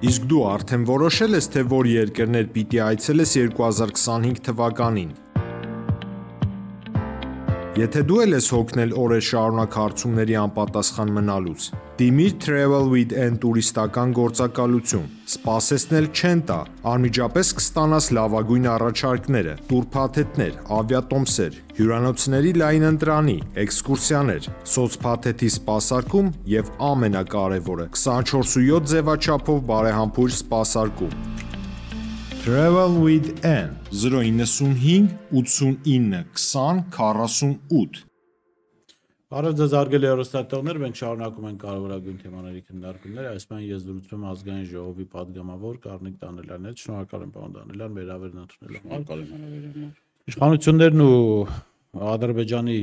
Իսկ դու արդեն որոշել ես, թե որ երկրներ պիտի այցելես 2025 թվականին։ Եթե դու էլ ես հոգնել օրեր շարունակ հարցումների անպատասխան մնալուց, դիմիր Travel with N տուրիստական գործակալություն, սպասեցնել չեն տա, անմիջապես կստանաս լավագույն առաջարկները, տուրփաթեթներ, ավիատոմսեր, հյուրանոցների լայն ընտրանի, էքսկուրսիաներ, սոցփաթեթի սպասարկում եւ ամենակարևորը՝ 24/7 ձևաչափով բարեհամբույր սպասարկում։ Travel with N 095 89 20 48 Բարև ձեզ արգելի հեռուստատեղներ, մենք շարունակում ենք կարևորագույն թեմաների քննարկումները, այս պահին ես զրուցում եմ ազգային ժողովի падգամավոր Կարնիկ Դանիելյանն հետ, շնորհակալ եմ պարոն Դանիելյան, մեր հավերն ընդունելու։ Իշխանություններն ու Ադրբեջանի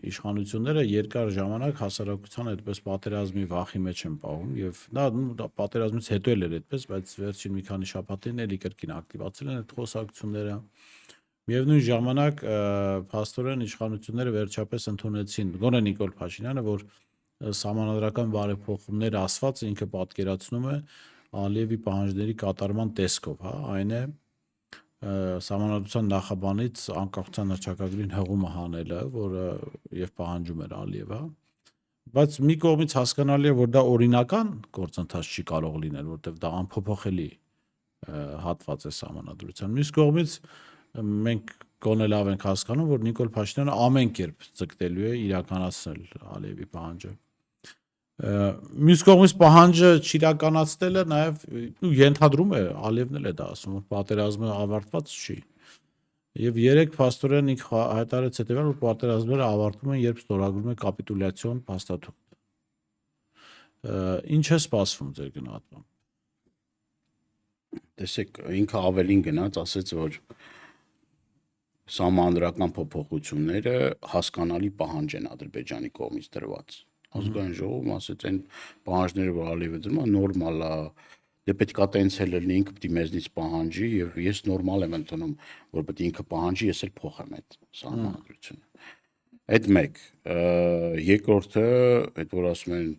իշխանությունները երկար ժամանակ հասարակության այդպես պատերազմի վախի մեջ են պահում եւ դա պատերազմից հետո էլ էր այդպես, բայց վերջին մի քանի շաբաթին էլի կրկին ակտիվացել են այդ խոսակցությունները։ Միևնույն ժամանակ փաստորեն իշխանությունները վերջապես ընդունեցին գոնե Նիկոլ Փաշինյանը, որ սահմանադրական բարեփոխումներ ասված ինքը պատկերացնում է Ալիևի պահանջների կատարման տեսքով, հա, այն է Սահմանադրության նախաբանից անկախության հռչակագրին հղումը հանելը, որը եւ պահանջում էր Ալիևը, բայց մի կողմից հասկանալի է, որ դա օրինական գործընթաց չի կարող լինել, որտեղ դա անփոփոխելի հատված է սահմանադրության։ Մյուս կողմից մենք գոնե լավ ենք հասկանում, որ Նիկոլ Փաշինյանը ամեն կերպ ձգտելու է իրականացնել Ալիևի պահանջը։ Մյուս կողմից պահանջը չիրականացնելը նաև ենթադրում է, Ալիևն էլ է դա ասում, որ պատերազմը ավարտված չի։ Եվ երեք փաստորեն ինքը հայտարարեց հետևյալ, որ պատերազմները ավարտվում են, երբ ստորագրվում է կապիտուլյացիոն փաստաթուղթ։ Ինչ է սպասվում ձեր գնահատմամբ։ Տեսեք, ինքը ավելին գնաց, ասեց, որ սահմանադրական փոփոխությունները հասկանալի պահանջ են Ադրբեջանի կողմից դրված։ Ազգային ժողովում ասեց այն պահանջները, որ Ալիևը դրում է, նորմալ է, դե պետք է տենց էլ լինի, ինքը պետք է մեզնից պահանջի եւ ես նորմալ եմ ընդունում, որ պետք է ինքը պահանջի, ես էլ փոխեմ այդ սահմանադրությունը։ Այդ մեկ, երկրորդը, այդ որ ասում են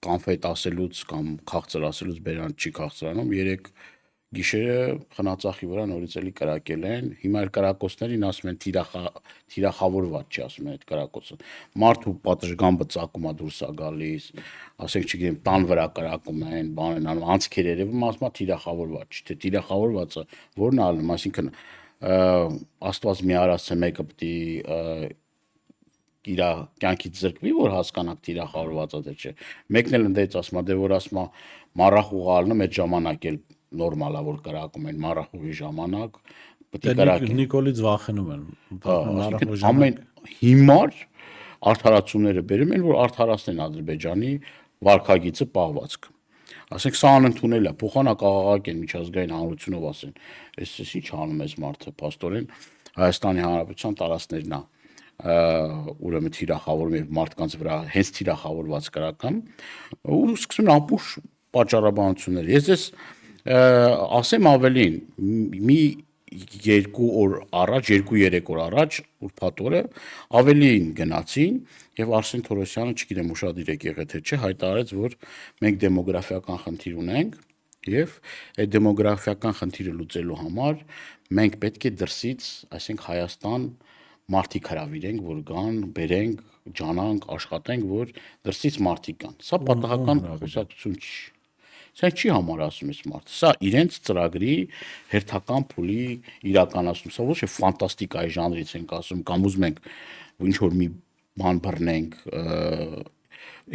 կոնֆետ ասելուց կամ քաղցր ասելուց բերան չի քաղցրանում, երեք գիշերը խնածախի վրա նորից էլի կրակել են, հիմա էլ կրակոցներին ասում են թիրախավորված չի ասում են այդ կրակոցը, մարդու պատշգամբը ծակում է դուրս է գալիս, ասենք չգիտեմ տան վրա կրակում են, բան են անում, անցքեր երևում ասում է թիրախավորված չի, թե թիրախավորվածը որն է ալնում, այսինքն Աստված մի արած է մեկը պետք է իր կյանքից զրկվի, որ հասկանաք թիրախավորվածը թե չէ, մեկն էլ ընդդեմ ասում է, դե որ ասում է մառախուղ ալնում այդ ժամանակ էլ նորմալ է որ կրակում են մառախուղի ժամանակ, պետք է կրակեն։ Նիկոլից վախենում են։ Ամեն հիմար արդարացումները բերում են, որ արդարացնեն Ադրբեջանի վարքագիծը պահվածքը։ Ասենք սա անընդունել է, փոխանակաղաղակ են միջազգային հանրությունով ասեն, այս ինչ անում էս մարդը, փաստորեն Հայաստանի Հանրապետության տարածքներն է ուրեմն թիրախավորում եւ մարդկանց վրա հենց թիրախավորված կրական ու սկսում են ամբողջ պատճառաբանություններ։ Ես ես ասեմ ավելին, մի 2 օր առաջ, 2-3 օր առաջ ուրբաթ օրը ավելին գնացին եւ Արսեն Թորոսյանը, չգիտեմ ուշադիր եք եղել թե չէ, հայտարարեց, որ մենք դեմոգրաֆիական խնդիր ունենք եւ այդ դեմոգրաֆիական խնդիրը լուծելու համար մենք պետք է դրսից, այսինքն Հայաստան մարդիկ հրավիրենք, որ գան, բերենք, ջանանք, աշխատենք, որ դրսից մարդիկ կան։ Սա պատահական խոսակցություն չի։ Սա չի համար ասում ես մարդը։ Սա իրենց ծրագրի հերթական փուլի իրականացում։ Սա ոչ թե ֆանտաստիկայի ժանրից ենք ասում, կամ ուզում ենք ինչ որ մի բան բռնենք։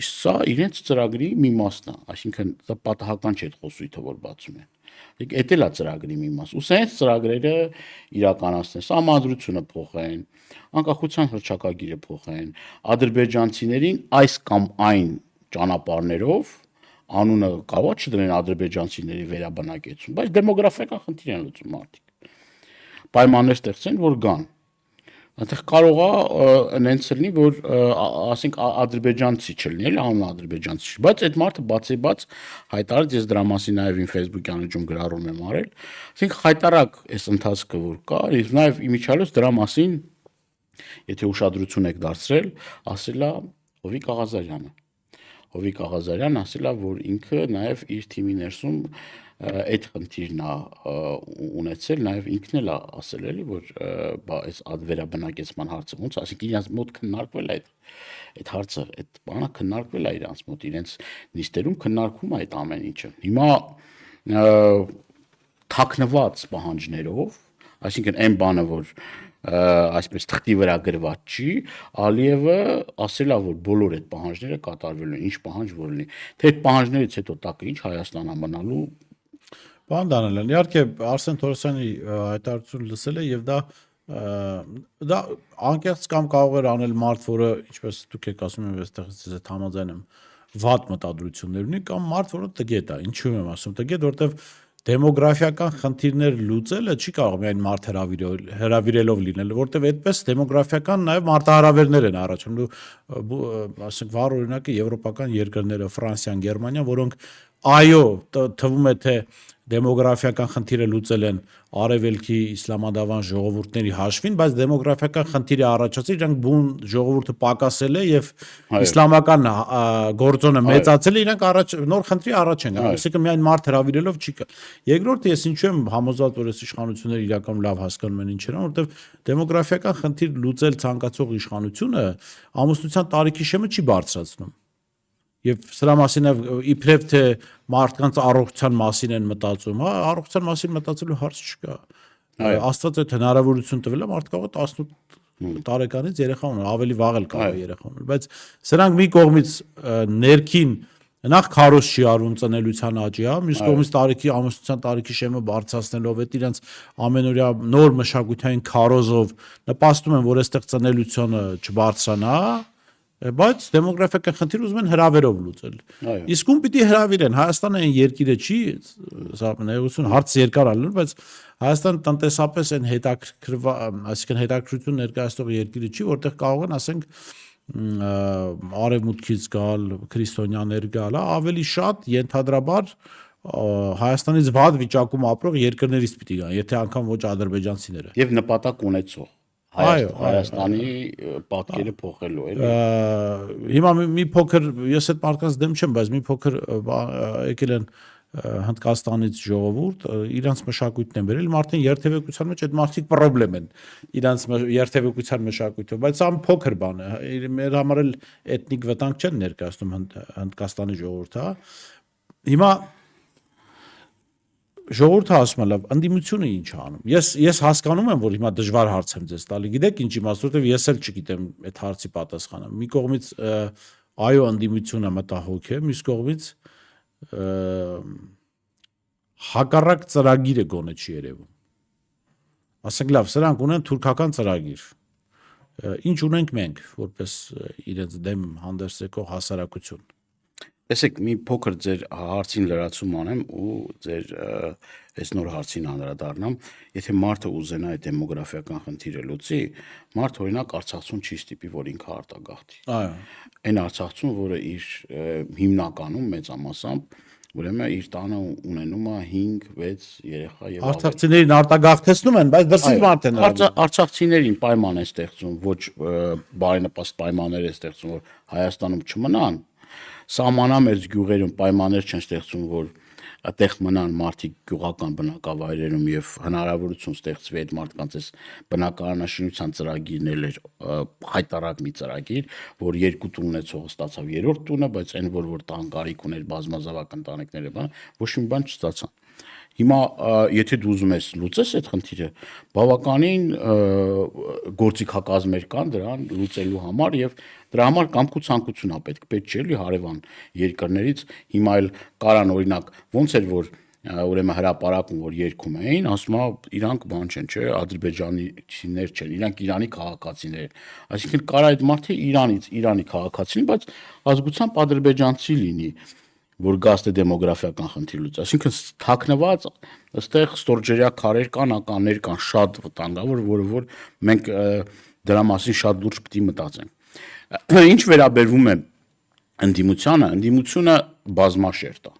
Սա իրենց ծրագրի մի մասն է, այսինքն դա պատահական չէ այդ խոսույթը, որ բացում են։ Էդ էլ է ծրագրի մի մաս։ Ու սենց ծրագրերը իրականացնեն, սահմանադրությունը փոխեն, անկախության հռչակագիրը փոխեն, ադրբեջանցիներին այս կամ այն ճանապարհներով անունը կավա չդնեն ադրբեջանցիների վերաբնակեցում, բայց դեմոգրաֆիական խնդիր են լուծում մարդիկ։ Պայմաններ ստեղծեն, որ գան։ Այնտեղ կարող է նենց լինի, որ ասենք ադրբեջանցի չլինի, էլի անուն ադրբեջանցի, բայց այդ մարդը բացի հայտարարեց, ես դրա մասին նաև իմ Facebook-յան էջում գրառում եմ արել, ասենք հայտարարակ այս ընթացքը որ կա, եւ նաև իմիջիալոց դրա մասին, եթե ուշադրություն եք դարձրել, ասել է Հովիկ Աղազարյանը։ Հովիկ Աղազարյանն ասել է, որ ինքը նաև իր թիմի ներսում այդ խնդիրն է ունեցել, նաև ինքն էլ է ասել էլի, որ այս վերաբնակեցման հարցը ոնց, ասենք իրենց մոտ քննարկվել է այդ հարցը, այդ բանը քննարկվել է իրենց մոտ, իրենց նիստերում քննարկվում է այդ ամեն ինչը։ Հիմա թաքնված պահանջներով, այսինքն այն բանը, որ այսպես թղթի վրա գրված չի, Ալիևը ասել է, որ բոլոր այդ պահանջները կատարվելու են, ինչ պահանջ որ լինի, թե այդ պահանջներից հետո տակը ինչ Հայաստան ամնալու Պարոն Դանիելյան, իհարկե Արսեն Թորոսյանի հայտարարությունը լսել է եւ դա անկեղծ կամ կարող էր անել մարդ, որը ինչպես դուք եք ասում եք, այստեղից ես համաձայն եմ, վատ մտադրություններ ունի կամ մարդ, որը տգետ է։ Ինչու եմ ասում տգետ, որովհետեւ դեմոգրաֆիական խնդիրներ լուծելը չի կարող միայն մարդ հրավիրելով լինել, որովհետեւ այդպես դեմոգրաֆիական նաեւ մարտահրավերներ են առաջանում, ասենք վառ օրինակը եվրոպական երկրները, Ֆրանսիան, Գերմանիան, որոնք այո, թվում է թե դեմոգրաֆիական խնդիրը լուծել են արևելքի իսլամադավան ժողովուրդների հաշվին, բայց դեմոգրաֆիական խնդիրը առաջացել, իրանք բուն ժողովուրդը պակասել է եւ իսլամական գործոնը մեծացել է, իրանք նոր խնդրի առաջ են գալիս, այսինքն միայն մարդ հրավիրելով չի կա։ Երկրորդը ես ինչու եմ համոզված, որ այս իշխանությունները իրականում լավ հասկանում են ինչեր են, որովհետեւ դեմոգրաֆիական խնդիր լուծել ցանկացող իշխանությունը ամուսնության տարիքի շեմը չի բարձրացնում։ Եվ սրա մասին է իբրև թե մարդկանց առողջության մասին են մտածում, հա, առողջության մասին մտածելու հարց չկա։ Աստված այդ հնարավորություն տվել է, մարդ կարող է 18 տարեկանից երեխա ունենալ, ավելի վաղ էլ կարող է երեխա ունենալ, բայց սրանք մի կողմից ներքին նախ քարոզ չի արվում ծնելիության աճի, հա, մյուս կողմից տարիքի ամուսնության տարիքի շեմը բարձրացնելով այդ իրենց ամենօրյա նոր մշակութային քարոզով նպաստում են, որ այստեղ ծնելիությունը չբարձրանա, բայց դեմոգրաֆիական խնդիր ուզում են հրավերով լուծել։ Իսկ ում պիտի հրավիրեն, Հայաստանը այն երկիրը չի, սա ներողություն հարց երկար ալու, բայց Հայաստանը տնտեսապես այն այսինքն հետաքրքրություն ներկայացնող երկիրը չի, որտեղ կարող են, ասենք, արևմուտքից գալ, քրիստոնյաներ գալ, ավելի շատ ենթադրաբար Հայաստանից վատ վիճակում ապրող երկրներից պիտի գան, եթե անգամ ոչ ադրբեջանցիները։ Եվ նպատակ ունեցող Հայաստանի պատկերը փոխելու էլի։ Հիմա մի փոքր ես այդ մարդկանց դեմ չեմ, բայց մի փոքր եկել են Հնդկաստանից ժողովուրդ, իրանց մշակույթն են բերել, մարդին երթևեկության մեջ այդ մարդիկ խնդրեմ են իրանց երթևեկության մշակույթով, բայց ամ փոքր բան է, մեր համար էլ էթնիկ վտանգ չեն ներկայացնում Հնդկաստանի ժողովուրդը, հա։ Հիմա ժողովուրդը ասում է լավ, ընդդիմությունը ինչ անում։ Ես հասկանում եմ, որ հիմա դժվար հարց եմ ձեզ տալի։ Գիտեք ինչ իմաստ, որովհետև ես էլ չգիտեմ այդ հարցի պատասխանը։ Մի կողմից այո, ընդդիմությունը մտահոգ է, մյուս կողմից հակառակ ծրագիրը գոնե չի երևում։ Ասենք լավ, սրանք ունեն թուրքական ծրագիր։ Ինչ ունենք մենք, որպես իրենց դեմ հանդերձ եկող հասարակություն։ Տեսեք, մի փոքր ձեր հարցին լրացում անեմ ու ձեր այս նոր հարցին անդրադառնամ, եթե մարդը ուզենա այդ դեմոգրաֆիական խնդիրը լուծի, մարդ օրինակ Արցախցուն չի ստիպի, որ ինքը արտագաղթի։ Այո։ Այն Արցախցուն, որը իր հիմնականում մեծամասամբ ուրեմն իր տանը ունենում է 5-6 երեխա եւ Արցախցիներին արտագաղթեցնում են, բայց դրսից մարդ են արցախցիներին պայման է ստեղծում, ոչ բարենպաստ պայմաններ է ստեղծում, որ Հայաստանում չմնան, սահմանամերձ գյուղերում պայմաններ չեն ստեղծում, որ այդտեղ մնան մարդիկ գյուղական բնակավայրերում եւ հնարավորություն ստեղծվի այդ մարդկանց այս բնակարանաշինության ծրագիրն էլ էր հայտարարակ մի ծրագիր, որ 2 տուն ունեցողը ստացավ 3-րդ տունը, բայց այն որ տան կարիք ուներ բազմազավակ ընտանիքները, բան ոչ մի բան չստացան։ Հիմա եթե դու ուզում ես լուծես այդ խնդիրը, բավականին գործիքակազմեր կան դրան լուծելու համար եւ դրա համար կամք ու ցանկություն է պետք չէ՞ լի հարևան երկրներից հիմա էլ կարան օրինակ ոնց էր որ ուրեմն հրապարակում որ երգում էին, ասում է իրանք բան չեն, չէ, ադրբեջանցիներ չեն, իրանք Իրանի քաղաքացիներ են։ Այսինքն կարա այդ մարդը Իրանի քաղաքացին, բայց ազգությամբ ադրբեջանցի լինի, որ գաստե դեմոգրաֆիական խնդիր լուծի։ Այսինքն թաքնված այստեղ ստորջրյա քարեր կան, ականներ կան շատ վտանգավոր, որը որ մենք դրա մասին շատ լուրջ պետք է մտածենք։ Ինչ վերաբերվում է ընդդիմությունը բազմաշերտ է։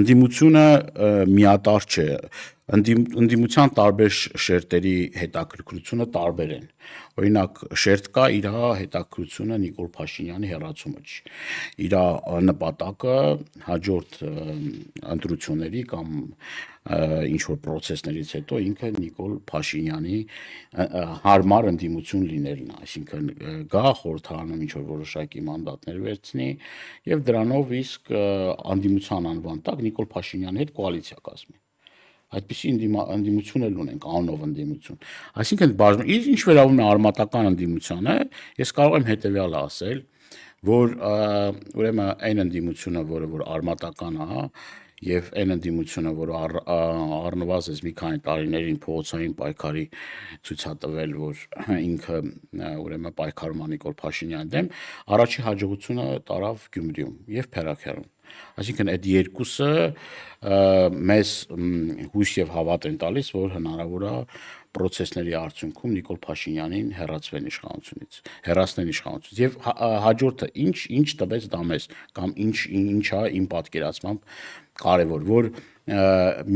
Ընդդիմությունը միատար չէ։ Ընդդիմության տարբեր շերտերի հետաքրքրությունը տարբեր են։ Օրինակ, շերտ կա իր հետաքրքրությունը Նիկոլ Փաշինյանի հեռացումը չի։ Իր նպատակը հաջորդ ընտրությունների կամ ինչ որ process-ներից հետո ինքը Նիկոլ Փաշինյանի հարմար ընդդիմություն լինելն է, այսինքն գա խորհրդարանում ինչ որ որոշակի մանդատներ վերցնի եւ դրանով իսկ ընդդիմության անվան տակ Նիկոլ Փաշինյանի հետ կոալիցիա կազմի։ Այդպիսի ընդդիմություն էլ ունենք, անով ընդդիմություն։ Այսինքն ինչ վերաբերում է արմատական ընդդիմությանը, ես կարող եմ հետեւյալը ասել, որ ուրեմն այն ընդդիմությունը, որ արմատական է, եւ այն ընդդիմությունը, որ առնվազն մի քանի տարիներին փողոցային պայքարի ցույց է տվել, որ ինքը ուրեմն պայքարում է Նիկոլ Փաշինյանի դեմ, առաջի հաջողությունը տարավ Գյումրիում եւ Փերաքերում։ Այսինքն այդ երկուսը մեզ հույս եւ հավատ են տալիս, որ հնարավոր է process-ների արդյունքում Նիկոլ Փաշինյանին հեռացնեն իշխանությունից եւ հաջորդը ինչ տվեց դա մեզ կամ ինչա իմ պատկերացմամբ կարևոր, որ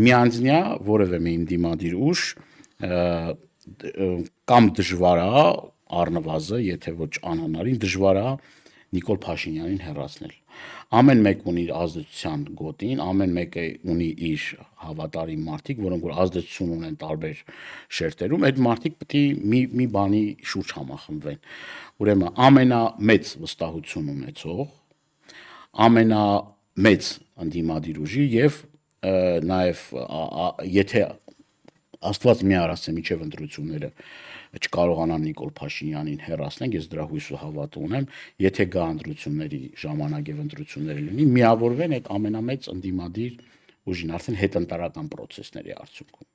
միանձնյա որևէ մի դիմադիր ուժ կամ դժվար է առնվազն, եթե ոչ անհնարին դժվար է Նիկոլ Փաշինյանին հեռացնել։ Ամեն մեկ ունի իր ազդեցության գոտին, ամեն մեկը ունի իր հավատարիմ մարդիկ, որոնք որ ազդեցություն ունեն տարբեր շերտերում, այդ մարդիկ պետք է մի բանի շուրջ համախմբվեն։ Ուրեմն ամենամեծ վստահություն ունեցող, ամենամեծ ընդդիմադիր ուժի եւ նաեւ եթե Աստված մի արասե միջև ընտրությունները չկարողանան Նիկոլ Փաշինյանին հեռացնել, ես դրա հույս ու հավատ ունեմ, եթե գա ընտրությունների ժամանակ եւ ընտրությունները լինի, միավորվեն այդ ամենամեծ ընդդիմադիր ուժին, արդեն հետընտրական process-ների արդյունքում։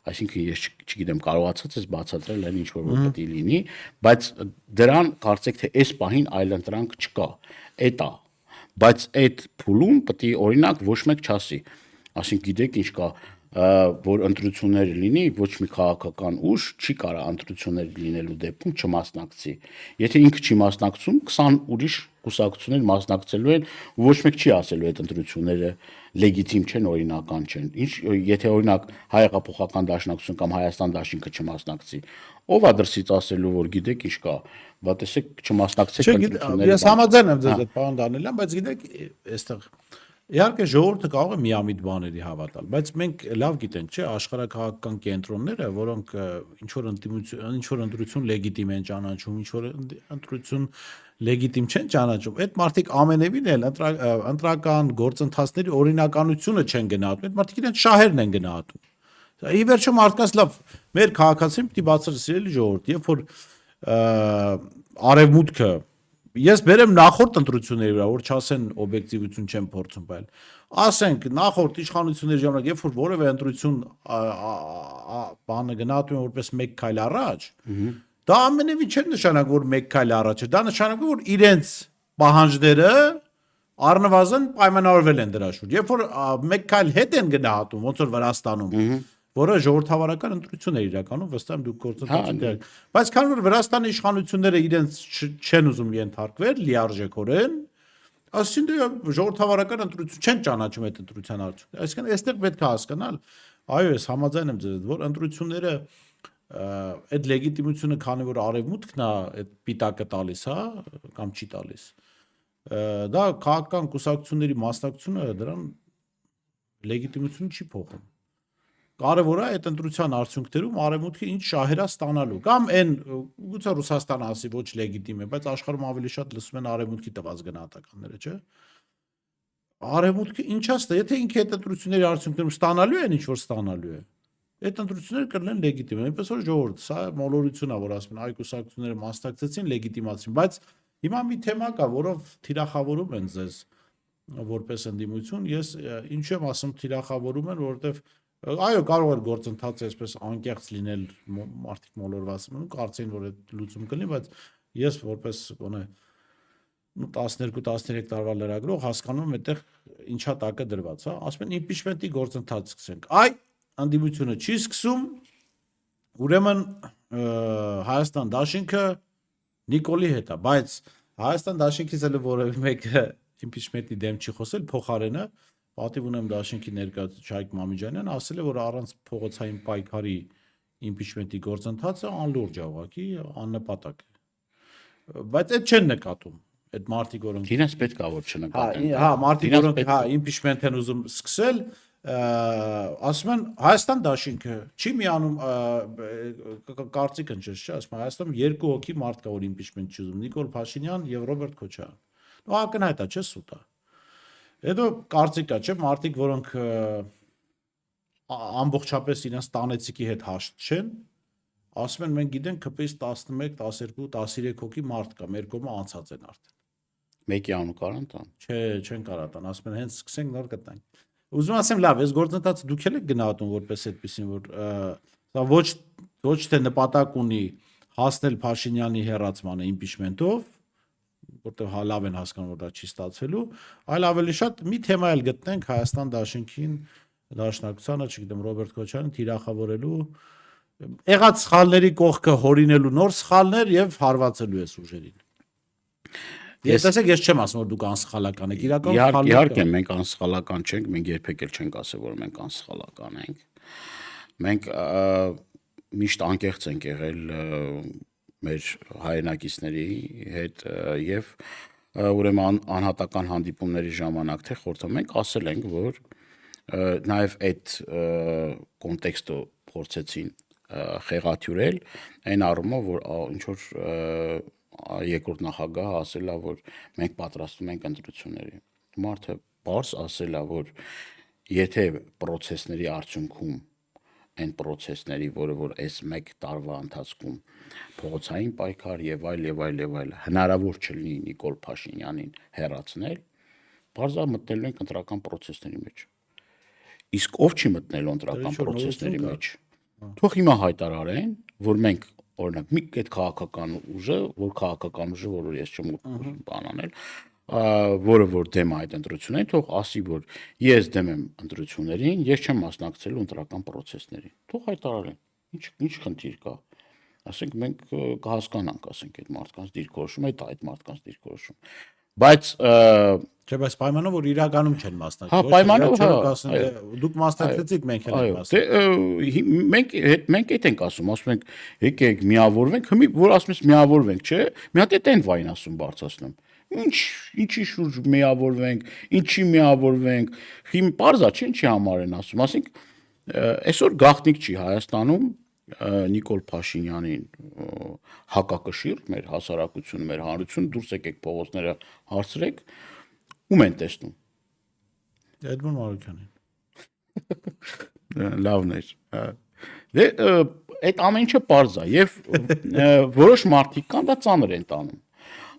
Այսինքն ես չգիտեմ, կարողացած ես բացատրել այն ինչ որ պետք է լինի, բայց դրան կարծեք թե այս պահին այլընտրանք չկա, էդ է, բայց այդ փուլում պետք է օրինակ ոչ մեկ չասի, ասենք գիտեք ինչ կա որ ընտրություններ լինի, ոչ մի քաղաքական ուժ չի կարա ընտրություններ լինելու դեպքում չմասնակցի։ Եթե ինքը չի մասնակցում, 20 ուրիշ կուսակցություններ մասնակցելու են, ոչ մեկ չի ասելու այդ ընտրությունները լեգիտիմ չեն, օրինական չեն։ Եթե օրինակ Հայ-հեղափոխական դաշնակցություն կամ Հայաստան դաշինքը չմասնակցի, ով է դրսից ասելու, որ գիտեք ինչ կա, բա տեսեք չմասնակցեք ընտրությունների։ Ես համաձայն եմ ձեզ այդ պարոն Դանիելյան, բայց գիտեք, այստեղ իհարկե ժողովուրդը կարող է միամիտ բաների հավատալ, բայց մենք լավ գիտենք, չէ, աշխարհակաղակական կենտրոնները, որոնք ինչ որ ընտրություն լեգիտիմ են ճանաչում, ինչ որ ընտրություն լեգիտիմ չեն ճանաչում, այդ մարդիկ ամենևին էլ ընտրական գործընթացների օրինականությունը չեն գնահատում, այդ մարդիկ իրենց շահերն են գնահատում։ Ի վերջո մարդկանց լավ, մեր քաղաքացին պիտի բացարձրելի ժողովուրդ, երբ որ արևմուտքը ես բերեմ նախորդ ընտրությունների վրա, որ չասեն օբյեկտիվություն չեն փորձում, բայց ասենք նախորդ իշխանությունների ժամանակ, երբ որ որևէ ընտրություն բանը գնահատում են որպես մեկ քայլ առաջ, դա ամենևին չէ նշանակում, որ մեկ քայլ առաջ է, դա նշանակում որ իրենց պահանջները առնվազն պայմանավորվել են դրա շուրջ։ Երբ որ մեկ քայլ հետ են գնահատում, ոնց որ Վրաստանում, որը ժողովրդավարական ընտրություն է իրականում, վստահ եմ դուք գործընթացին դեր։ Բայց քանի որ Վրաստանի իշխանությունները իրենց չեն ուզում ենթարկվել լիարժեքորեն, այսինքն ժողովրդավարական ընտրություն չեն ճանաչում այդ ընտրության արդյունքը։ Այսինքն այստեղ պետք է հասկանալ, այո, ես համաձայն եմ ձեզ, որ ընտրությունները այդ լեգիտիմությունը, քանի որ արևմուտքն է այդ պիտակը տալիս, հա, կամ չի տալիս, դա քաղաքական կուսակցությունների մասնակցությունը դրան լեգիտիմություն չի փոխում։ Կարևոր է այդ ընտրության արդյունքներում արևմուտքը ինչ շահեր է ստանալու, կամ այն գուցե Ռուսաստանը ասի ոչ լեգիտիմ է, բայց աշխարհում ավելի շատ լսում են արևմուտքի տված գնահատականները, չէ՞։ Արևմուտքը ինչա՞ ստա, եթե ինքը այդ ընտրությունների արդյունքներում ստանալու են, ինչ որ ստանալու է, այդ ընտրությունները կլինեն լեգիտիմ, այնպես որ ժողովուրդ, սա մոլորություն է, որ ասում են այ կուսակցությունները մասնակցեցին լեգիտիմացին, բայց հիմա մի թեմա կա, որով թիրախավորում են ձեզ որպես ընդդիմություն, ես ինչու եմ ասում թիրախավորում են, որովհետև այո, կարող է գործընթացը այսպես անկեղծ լինել, մարդիկ մոլորված մնում, կարծեն, որ այդ լուծում կլինի, բայց ես որպես գոնե 12-13 տարվա լրագրող հասկանում եմ այդտեղ ինչա տակը դրված, հա, ասում են իմպիչմենտի գործընթաց սկսենք։ Այ ընդդիմությունը չի սկսում, ուրեմն Հայաստան դաշինքը Նիկոլի հետ է, բայց Հայաստան դաշինքից էլ որևէ մեկը impeachment-ի դեմ չի խոսել, փոխարենը պատիվ ունեմ դաշինքի ներկայացուցիչ Շայք Մամիջանյան ասել է, որ առանց փողոցային պայքարի impeachment-ի գործընթացը անլուրջ է ուղղակի, աննպատակ է։ Բայց այդ չեն նկատում։ Այդ մարտիկ որոնք Իրենց պետք է որ չնկատեն։ Հա, մարտիկ որոնք impeachment են ուզում սկսել, ասում են Հայաստան դաշինքը չի միանում կարծիք ընչեց, չէ՞, ասում են Հայաստանում երկու հոգի մարդ կա, որ impeachment չի ուզում, Նիկոլ Փաշինյան եւ Ռոբերտ Քոչարյան։ Ու ակնհայտ է, չէ՞, սուտ է։ Հետո կարծիք է, չէ՞, մարդիկ, որոնք ամբողջապես իրենց տանեցիկի հետ հաշտ չեն, ասում են մենք գիտենք ԿՊ-ից 11, 12, 13 հոգի մարդ կա, մեր կողմը անցած են արդեն։ Մեկի անուն կարան տան։ Չէ, չեն կարա տան, ասում են հենց սկսենք նոր կտանք։ Ուզում ասեմ լավ, այս գործընթացը դուք եք գնահատում որպես այդպեսին, որ սա ոչ թե նպատակ ունի հասնել Փաշինյանի հեռացմանը impeachment-ով, որտեղ լավ են հասկանում, որ դա չի ստացվելու, այլ ավելի շատ մի թեմա էլ գտնենք Հայաստան դաշինքին, դաշնակցությանը, չգիտեմ, Ռոբերտ Քոչարյանին թիրախավորելու, եղած սխալների կողքը հորինելու նոր սխալներ եւ հարվածելու այս ուժերին։ Ես չեմ ասում, որ դուք անսխալական եք, իրականում իհարկե մենք անսխալական չենք, մենք երբեք էլ չենք ասել, որ մենք անսխալական ենք։ Մենք միշտ անկեղծ ենք եղել մեր հայրենակիցների հետ եւ ուրեմն անհատական հանդիպումների ժամանակ թե խորհրդում մենք ասել ենք, որ նաեւ այդ կոնտեքստը փորձեցին խեղաթյուրել այն առումով, որ ինչ որ երկրորդ նախագահը ասել է, որ մենք պատրաստվում ենք ընտրությունների։ Մարդը բարձ ասել է, որ եթե process-ների արդյունքում այն process-ների, որը որ այս 1 տարվա ընթացքում փողոցային պայքար եւ այլ հնարավոր չլինի Նիկոլ Փաշինյանին հեռացնել, բարձր մտնելու են ընտրական process-ների մեջ։ Իսկ ով չի մտնելու ընտրական process-ների մեջ։ Թող հիմա հայտարարեն, որ մենք օրինակ մի այդ քաղաքական ուժը, որ քաղաքական ուժը, որը ես չեմ բան անել, որը որ դեմ է այդ ընտրություններին, թող ասի, որ ես դեմ եմ ընտրություններին, ես չեմ մասնակցելու ընտրական process-ներին։ Թող հայտարարեն։ Ինչ խնդիր կա։ Ասենք մենք կհասկանանք, ասենք այդ մարդկանց դիրքորոշումը, այդ մարդկանց դիրքորոշում։ Բայց չէ, բայց պայմանով որ իրականում չեն մասնակցել։ Հա, պայմանով դուք մասնակցեցիք, մենք էլ ենք մասնակցել։ Մենք այդ ենք ասում ենք, եկեք միավորվենք, որ ասում ես միավորվենք, չէ՞։ Մի հատ այդ են վայն ասում բարձրացնում։ Ինչի շուրջ միավորվենք, ինչի միավորվենք։ Պարզա չէ, ինչի համար են ասում։ Ասենք այսօր գաղտնիք չի Հայաստանում Նիկոլ Փաշինյանին հակակշիռ մեր հասարակությունը, մեր հանրությունը դուրս եկեք փողոցները հարցրեք, ում են տեսնում։ Էդմոն Մարուկյանին։ Լավն էր։ Դե այդ ամեն ինչը պարզ է եւ որոշ մարդիկ կան դա ծանր են տանում։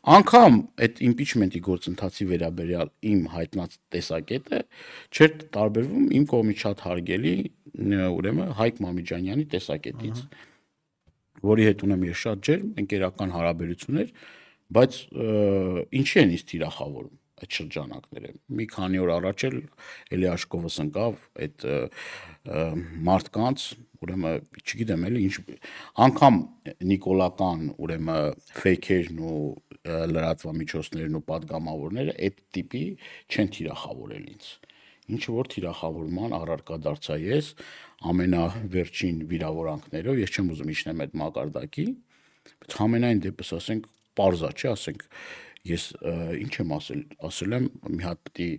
Անկամ այդ impeachment-ի գործընթացի վերաբերյալ իմ հայտնած տեսակետը չէր տարբերվում իմ կողմից շատ հարգելի ուրեմն Հայկ Մամիջանյանի տեսակետից, որի հետ ունեմ ես շատ ջերմ ընկերական հարաբերություններ, բայց ինչի են ինձ թիրախավորում այդ շրջանակները։ Մի քանի օր առաջ էլ էլի աշկովս ընկավ այդ մարդկանց, ուրեմն չգիտեմ էլի ինչ անգամ նիկոլական ուրեմն ֆեյքերն ու լրատվամիջոցներն ու падգամավորները այդ տիպի չեն թիրախավորել ինձ։ Ինչը որ թիրախավորման առարկա դարձա ես ամենավերջին վիրավորանքներով, ես չեմ ուզում իջնեմ այդ մակարդակի, բայց ամենայն դեպս ասենք պարզա չէ, ասենք ես ինչ եմ ասել եմ մի հատ պիտի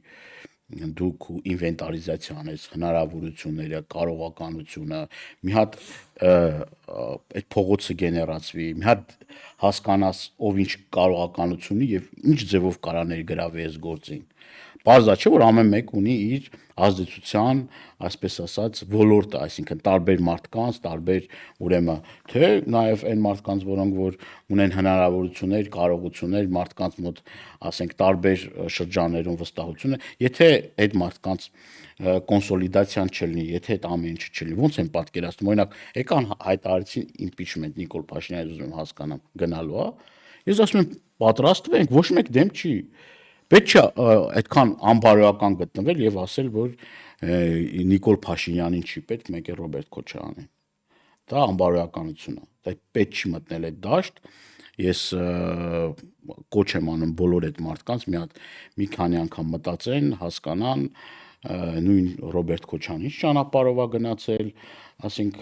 դուք ինվենտարիզացիա անես հնարավորությունները, կարողականությունը, մի հատ այդ փողոցը գեներացվի, մի հատ հասկանաս ով ինչ կարողականություն ունի եւ ինչ ձևով կարա ներգրավի այս գործին։ Պարզա չէ, որ ամեն մեկ ունի իր ազդեցության, այսպես ասած, ոլորտը, այսինքն տարբեր մարդկանց, տարբեր ուրեմն թե նաև այն մարդկանց, որոնք որ ունեն հնարավորություններ, կարողություններ, մարդկանց մոտ, ասենք, տարբեր շրջաններում վստահությունը, եթե այդ մարդկանց կոնսոլիդացիան չլինի, եթե այդ ամեն ինչը չլինի, ո՞նց են պատկերացնում, օրինակ, եկան հայտարարեցին impeachment Նիկոլ Փաշինյանի ուզում հասկանամ գնալու, ես ասում եմ, պատրաստվենք, ոչ մեկ դեմ չի։ Պետք չէ այդքան անբարոյական գտնվել եւ ասել, որ Նիկոլ Փաշինյանին չի պետք, մեկ է Ռոբերտ Քոչարյանին։ Դա անբարոյականություն է։ պետք չի մտնել այդ դաշտ։ Ես կոչ եմ անում բոլոր այդ մարդկանց մի քանի անգամ մտածեն, հասկանան, նույն Ռոբերտ Քոչյանի ճանապարհով է գնացել, ասենք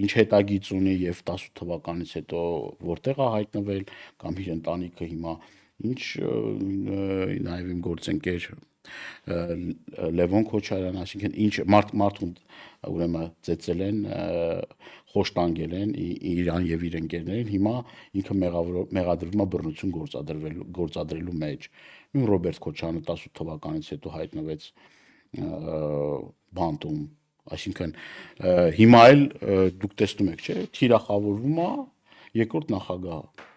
ինչ հետագիծ ունի եւ 18 թվականից հետո որտեղ է հայտնվել կամ իր ընտանիքը հիմա ինչ նաեւ իմ գործընկեր Լևոն Քոչարյան, այսինքն ինչ մարդուն ուրեմն ծեծել են, խոշտանգել են իրան եւ իր ընկերներին, հիմա ինքը մեղադրվում է բռնություն գործադրելու մեջ։ Նույն Ռոբերտ Քոչյանը 18 թվականից հետո հայտնվեց բանտում, այսինքն հիմա էլ դուք տեսնում եք, չէ՞, թիրախավորվում է երկրորդ նախագահը։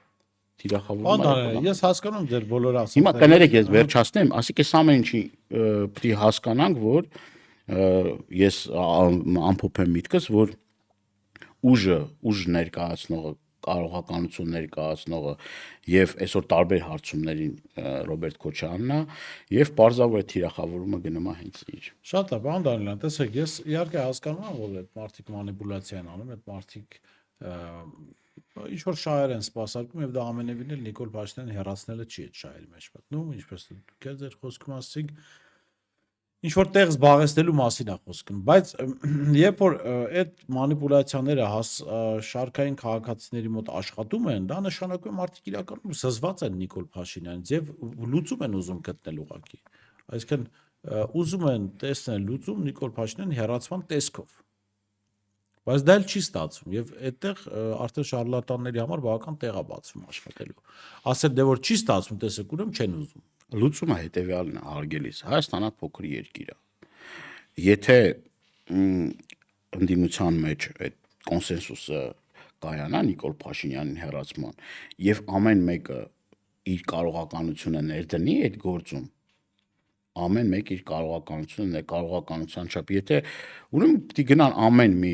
Ես հասկանում ձեր բոլոր ասածները։ Հիմա կներեք ես վերջացնեմ, ասիկ այս ամեն ինչի պետք է հասկանանք, որ ես ամփոփեմ միտքս, որ ուժ ներկայացնողը, կարողականություն ներկայացնողը եւ այսօր տարբեր հարցումներին Ռոբերտ Քոչյանն է եւ պարզավոր թիրախավորումը գնում է հենց իր։ Շատ է, պարոն Դանիելյան, տեսեք, ես իհարկե հասկանում եմ, որ այդ մարդիկ մանիպուլյացիա են անում, այդ մարդիկ ինչ որ շահեր են սպասարկում եւ դա ամենևին էլ Նիկոլ Փաշինյանը հեռացնելը չի այդ շահերի մեջ մտնում, ինչպես դուք ձեր խոսքում ասացիք, ինչ որ տեղ զբաղեցնելու մասին է խոսքը, բայց երբ որ այդ մանիպուլյացիաները շարքային քաղաքացիների մոտ աշխատում են, դա նշանակում է մարդիկ իրականում զզված են Նիկոլ Փաշինյանից եւ լուծում են ուզում գտնել ուղղակի, այսինքն ուզում են տեսնել լուծում Նիկոլ Փաշինյանի հեռացման տեսքով։ Բայց դա էլ չի ստացվում եւ այդտեղ արդեն շարլատանների համար բավական տեղ է բացվում աշխատելու։ Ասել դե որ չի ստացվում, տեսեք, ուրեմն չեն ուզում։ Լուծումը հետեւյալն է, հարգելիս, Հայաստանը փոքր երկիր է։ Եթե ընդդիմության մեջ այդ կոնսենսուսը կայանա Նիկոլ Փաշինյանին հեռացման եւ ամեն մեկը իր կարողականությունը ներդնի այդ գործում, ամեն մեկ իր կարողականության չափ, եթե ուրեմն պիտի գնան ամեն մի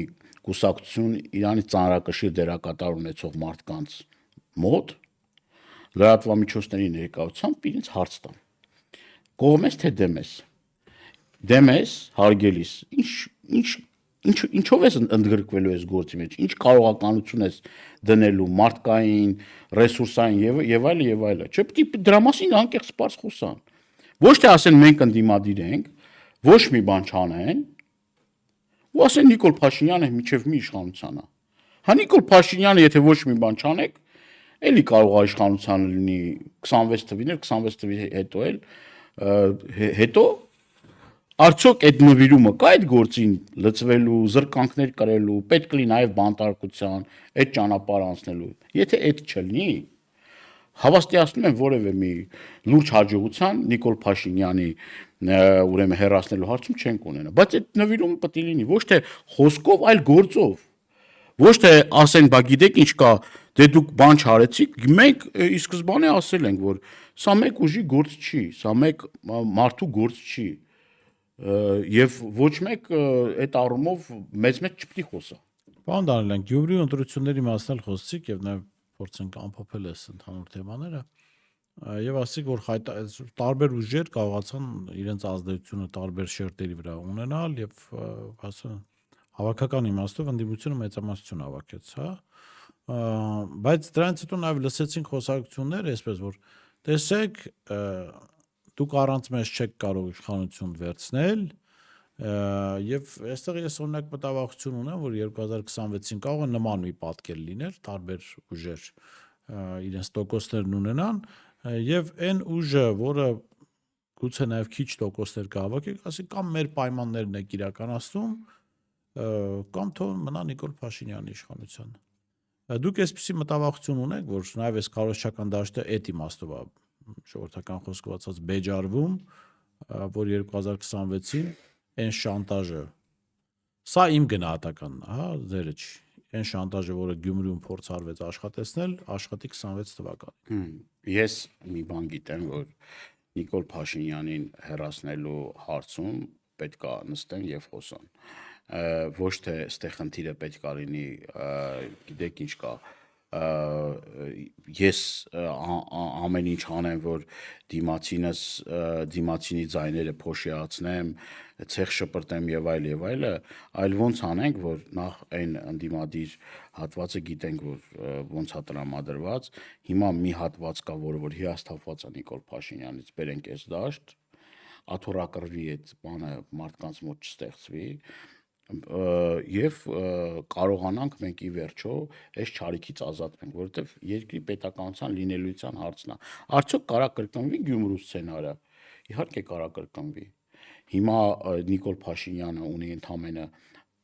կուսակցություն Իրանի ծանրակշիռ դերակատար ունեցող մարդկանց մոտ լրատվամիջոցների ներկայությամբ իրենց հարց տան։ Կողմ ես թե դեմ ես։ Դեմ ես, հարգելիս, ինչով ես ընդգրկվելու այս գործի մեջ, ինչ կարողականություն ես դնելու մարդկային, ռեսուրսային եւ այլը։ Չէ՞ պիտի դրա մասին անկեղծ սպառս խոսան։ Ոչ թե ասեն մենք ընդդիմադիր ենք, ոչ մի բան չանեն, ու ասեն Նիկոլ Փաշինյանը միջև մի իշխանության է։ Հա Նիկոլ Փաշինյանը եթե ոչ մի բան չանեք, էլի կարող է իշխանության լինի 26 թվին, 26 թվի հետո արդյոք այդ նվիրումը կա այդ գործին լծվելու, զրկանքներ կրելու, պետք կլինի նաև բանտարկության, այդ ճանապարհ անցնելու։ Եթե այդ չլինի, հավաստիացնում եմ որևէ մի լուրջ հաջողության Նիկոլ Փաշինյանի ուրեմն հեռացնելու հարցում չենք ունենա, բայց այդ նվիրումը պետք է լինի ոչ թե խոսքով, այլ գործով։ Ոչ թե ասեն, բա գիտեք ինչ կա, դե դուք բան չարեցիք, մենք ի սկզբանե ասել ենք, որ սա մեկ ուժի գործ չի, սա մեկ մարդու գործ չի, եւ ոչ մեկ այդ առումով մեծ չպետք է խոսա։ Պարոն Դանիելյան, Գյումրի ընտրությունների մասն էլ խոսեցիք եւ նաեւ փորձենք ամփոփել այս ընդհանուր թեմաները եւ ասացիք, որ տարբեր ուժեր կարողացան իրենց ազդեցությունը տարբեր շերտերի վրա ունենալ եւ ասում հավաքական իմաստով ընդդիմությունը մեծամասնություն հավաքեց, հա, բայց դրանից հետո նաեւ լսեցինք խոսակցություններ, այսպես որ տեսեք, դուք առանց մեզ չեք կարող իշխանություն վերցնել եւ այստեղ ես օրինակ մտավախություն ունեմ, որ 2026-ին կարող է նման մի պատկեր լինել, տարբեր ուժեր իրենց տոկոսներն ունենան եւ այն ուժը, որը գուցե նաեւ քիչ տոկոսներ կհավաքի, ասի կամ մեր պայմաններն եք իրականացնում, կամ թող մնա Նիկոլ Փաշինյանի իշխանությունը։ Դուք այսպիսի մտավախություն ունեք, որ նաեւ այս քարոզչական դաշտը այդ իմաստով է ժողովրդական խոսքով ասած բեջարվում, որ 2026-ին այն շանտաժը, սա իմ գնահատականն է, հա, ձերը չի, այն շանտաժը, որը Գյումրիում փորձարվեց աշխատեցնել, աշխատի 26 թվականին։ Ես մի բան գիտեմ, որ Նիկոլ Փաշինյանին հեռացնելու հարցում պետք է նստեն եւ խոսան։ Ոչ թե այստեղ խնդիրը պետք է լինի, գիտեք ինչ կա, ես ամեն ինչ անեմ, որ դիմացինի ձայները փոշիացնեմ, ցեխ շպրտեմ եւ այլը, այլ ոնց անենք, որ նախ այն ընդդիմադիր հատվածը գիտենք, որ ոնց է տրամադրված, հիմա մի հատված կա, որ հիասթափված է Նիկոլ Փաշինյանից, բերենք այս դաշտ, աթոռակռվի այդ բանը մարդկանց մոտ չստեղծվի, եւ կարողանանք մենք ի վերջո այս չարիքից ազատվենք, որովհետեւ երկրի պետականության լինելիության հարցն է։ Արդյոք կարա կրկնվի Գյումրու սցենարը։ Իհարկե կարա կրկնվի։ Հիմա Նիկոլ Փաշինյանը ունի ընդամենը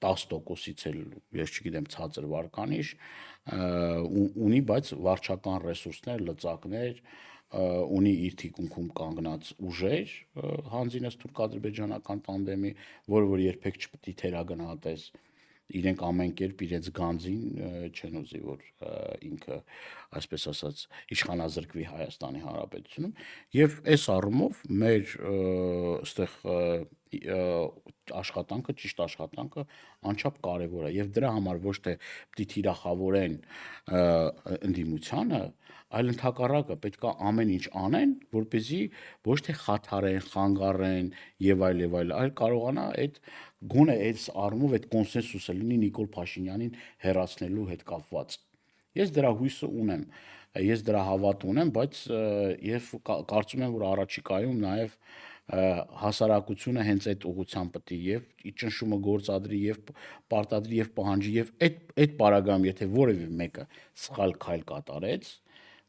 10%-ից էլ, ես չգիտեմ, ցածր վարկանիշ, ունի, բայց վարչական ռեսուրսներ, լծակներ, ունի իր թիկունքում կանգնած ուժեր, հանձինս թուրք-ադրբեջանական տանդեմի, որ երբեք չպետք է թերագնահատես, իրենք ամեն կերպ իրենց գանձին չեն ուզի, որ ինքը, այսպես ասած, իշխանազրկվի Հայաստանի Հանրապետությունում, եւ այս առումով մեր այստեղ աշխատանքը, ճիշտ աշխատանքը անչափ կարևոր է եւ դրա համար ոչ թե պիտի թիրախավորեն ընդդիմությանը, այլ ընդհակառակը պետք է ամեն ինչ անեն, որպեսզի ոչ թե խաթարեն, խանգարեն եւ այլ, այլ կարողանա այդ գոնե այս առումով այդ կոնսենսուսը լինի Նիկոլ Փաշինյանին հեռացնելու հետ կապված։ Ես դրա հույսը ունեմ, ես դրա հավատ ունեմ, բայց ես կարծում եմ, որ առաջիկայում նաեւ հասարակությունը հենց այդ ուղղությամբ պետք է եւ ճնշումը գործադրի եւ պարտադրի եւ պահանջի եւ այդ պարագայում եթե որևէ մեկը սխալ քայլ կատարեց,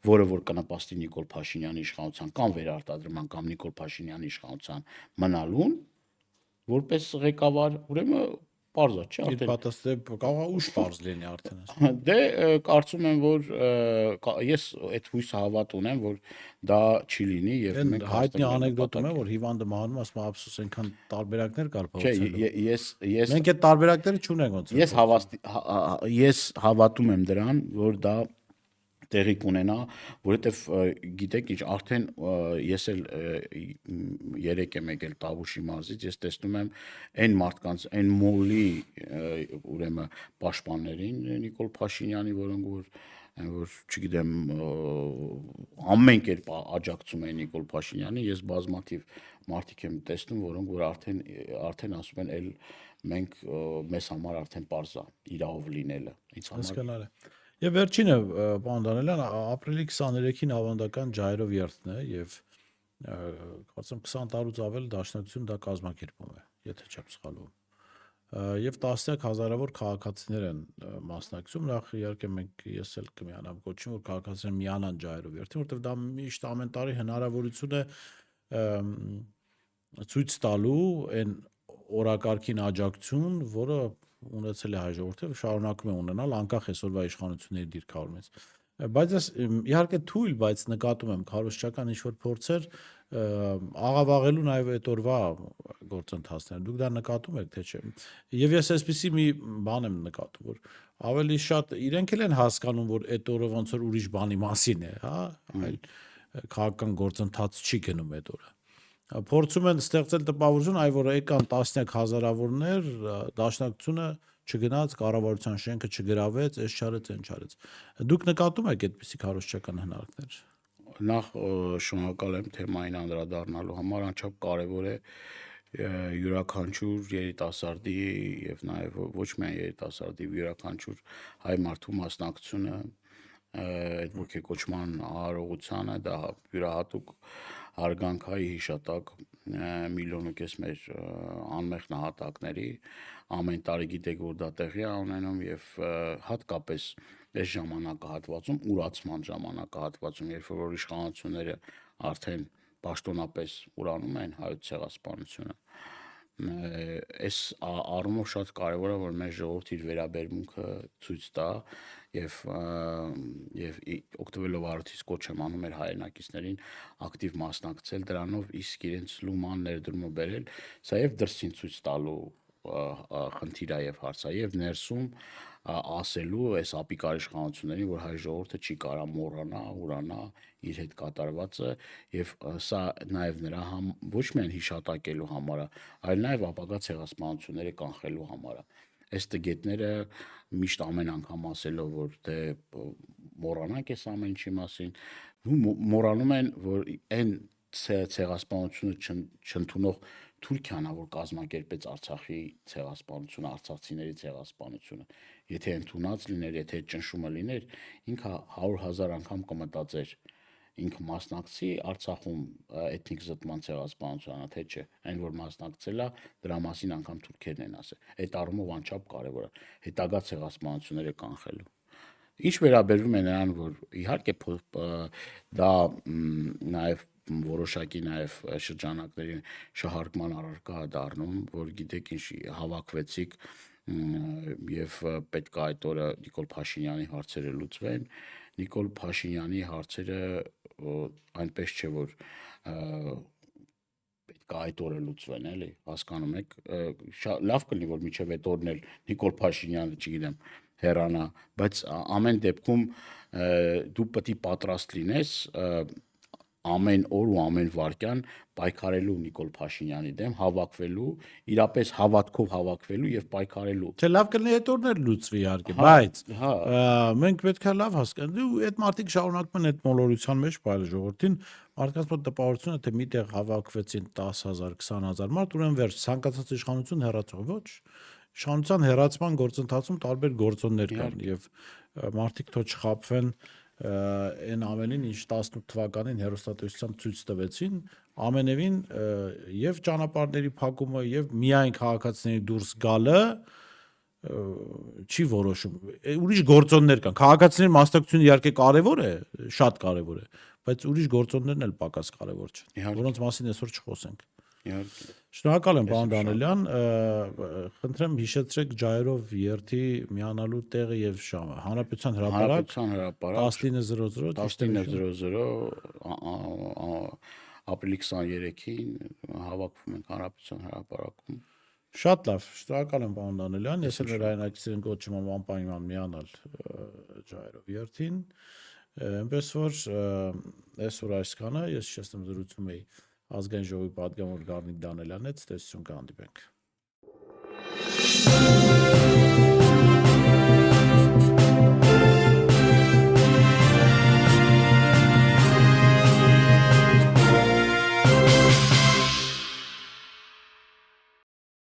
որը որ կնպաստի Նիկոլ Փաշինյանի իշխանության կամ վերարտադրման կամ Նիկոլ Փաշինյանի իշխանության մնալուն, որպես ղեկավար, ուրեմն պարզ է, չէ՞, Իր արդեն պատասխանը կարող ուշ բարձ լինի արդեն։ դե կարծում եմ, որ ես այդ հույսը հավատ ունեմ, որ դա չի լինի եւ Այն մենք հայտնի անեկդոտում է, որ հիվանդը մահանում, ասում է ափսոս այնքան տարբերակներ կար չէ, փոխեցնելու։ ես Մենք այդ տարբերակները չունենք ոնց։ ես հավատում եմ դրան, որ դա տեղի կունենա, որովհետև գիտեք ինչ, արդեն ես էլ երեք եմ եկել Տավուշի մարզից, ես տեսնում եմ այն մարդկանց, այն մոլի ուրեմն պաշտպաններին Նիկոլ Փաշինյանի, որ չգիտեմ ամեն կերպ աջակցում են Նիկոլ Փաշինյանի, ես բազմաթիվ մարդիկ եմ տեսնում, որոնք որ արդեն ասում են, էլ մենք մեզ համար արդեն պարզ է իրավ լինելը, ինձ համար Հասկանալ է։ Եվ վերջինը, պարոն Դանիելյան, ապրիլի 23-ին ավանդական ջայրով երթն է եւ կարծեմ 20 տարուց ավել դաշնակցություն դա կազմակերպում է, եթե չեմ սխալվում։ Եվ տասնյակ հազարավոր քաղաքացիներ են մասնակցում, նախ իհարկե մենք ես էլ կմիանամ կոչում, որ քաղաքացիները միանան ջայրով երթին, որովհետեւ դա միշտ ամեն տարի հնարավորություն է ցույց տալու այն օրակարգին աջակցություն, որը ունեցել է հայ ժողովուրդը, շարունակում է ունենալ անկախ այսօրվա իշխանությունների դիրքավորումից։ Բայց ես իհարկե թույլ, բայց նկատում եմ քարոզչական ինչ-որ փորձեր աղավաղելու նաև այդ օրվա գործընթացները։ Դուք դա նկատում եք, թե չէ։ Եվ ես այսպեսի մի բան եմ նկատում, որ ավելի շատ իրենք էլ են հասկանում, որ այդ օրը ոնց որ ուրիշ բանի մասին է, հա, այլ քաղաքական գործընթաց չի գնում այդ օրը։ Փորձում են ստեղծել տպավորություն, այ որ եկան տասնյակ հազարավորներ, դաշնակցությունը չգնաց, կառավարության շենքը չգրավեց, այս չարեց, այն չարեց։ Դուք նկատում եք այդպիսի քարոզչական հնարքներ։ Նախ շնորհակալ եմ թեմային անդրադառնալու համար, անչափ կարևոր է յուրաքանչյուր երիտասարդի եւ նաեւ ոչ միայն երիտասարդի յուրաքանչյուր հայ մարդու մասնակցությունը այդ ոգեկոչման արարողությանը, դա յուրահատուկ հարգանքայի հիշատակ 1.5 միլիոն մեր անմեղ նահատակների ամեն տարի գիտեք որ դա տեղի է ունենում եւ հատկապես այս ժամանակահատվածում ուրացման ժամանակահատվածում երբ որ իշխանությունները արդեն պաշտոնապես ուրանում են հայոց ցեղասպանությունը այս առումով շատ կարևոր է որ մեր ժողովուրդը իր վերաբերմունքը ցույց տա եւ օգտվելով առիթից կոչ եմ անում մեր հայրենակիցներին ակտիվ մասնակցել դրանով իսկ իրենց լուման ներդրումը բերել սա եւ դրսին ցույց տալու խնդիր է եւ հարց է եւ ներսում ասելու այս ապիկար իշխանություններին որ հայ ժողովուրդը չի կարա մոռանա ուրանա իր հետ կատարվածը եւ սա նաեւ նրա ոչ միայն հիշատակելու համար է այլ նաեւ ապագա ցեղասպանությունները կանխելու համար է այս տգետները միշտ ամեն անգամ ասելով որ դե մոռանանք այս ամեն ինչի մասին, մոռանում են, որ այն ցեղասպանությունը չընդունող Թուրքիան, որ կազմակերպեց Արցախի ցեղասպանությունը, արցախցիների ցեղասպանությունը, եթե ընդունած լիներ, եթե ճնշումը լիներ, ինքը 100,000 անգամ կմտածեր ինքը մասնակցի Արցախում էթնիկ զտման ցեղասպանությանը, թե չէ, այն որ մասնակցել է, դրա մասին անգամ թուրքերն են ասել։ Այդ առումով անչափ կարևոր է հետագա ցեղասպանությունները կանխելու։ Ինչ վերաբերում է նրան, որ իհարկե դա նաև որոշակի նաև շրջանակների շահարկման առարկա է դառնում, որ գիտեք ինչ հավաքվեցիք եւ պետք է այդ օրը Նիկոլ Փաշինյանի հարցերը լուծվեն։ Նիկոլ Փաշինյանի հարցերը այնպես չէ, որ պետք է այդ օրը լուծվեն, էլի, հասկանում եք, լավ կլինի, որ միջև այդ օրն էլ Նիկոլ Փաշինյանը, չգիտեմ, հեռանա, բայց ամեն դեպքում դու պետք է պատրաստ լինես ամեն օր ու ամեն վայրկյան պայքարելու Նիկոլ Փաշինյանի դեմ, հավաքվելու, իրապես հավատքով հավաքվելու եւ պայքարելու։ Չէ, լավ կլինի այդ օրն էլ լուծվի իհարկե, բայց մենք պետք է լավ հասկանանք, այդ մարդիկ շարունակում են այդ մոլորության մեջ բայել ժողովրդին, մարդկանց մոտ տպավորություն է, թե միտեղ հավաքվեցին 10,000, 20,000 մարդ, ուրեմն վերջ, ցանկացած իշխանություն հեռացող, ոչ։ Իշխանության հեռացման գործընթացում տարբեր գործոններ կան եւ մարդիկ թող չխաբվեն այն ամենին, ինչ 18 թվականին հերոստատեսությամբ ցույց տվեցին, ամենևին եւ ճանապարհների փակումը եւ միայն քաղաքացիների դուրս գալը չի որոշում։ Ուրիշ գործոններ կան։ Քաղաքացիների մասնակցությունը իհարկե կարևոր է, շատ կարևոր է, բայց ուրիշ գործոններն էլ պակաս կարևոր չեն, որոնց մասին այսօր չխոսենք։ Շնորհակալ եմ, պարոն Դանելյան, խնդրեմ հիշեցրեք Ջայրով երթի միանալու տեղը եւ ժամը։ Հանրապետության հրապարակ 19:00 ապրիլի 23-ին հավաքվում ենք Հանրապետության հրապարակում։ Շատ լավ, շնորհակալ եմ, պարոն Դանելյան, ես էլ մեր հայրենակիցներին կոչում եմ անպայման միանալ Ջայրով երթին, այնպես որ այսօր այսքանը, ես շեշտեմ զրուցում էի Ազգային ժողովի պատգամավոր Գառնիկ Դանելյանից, տեսություն կհանդիպենք։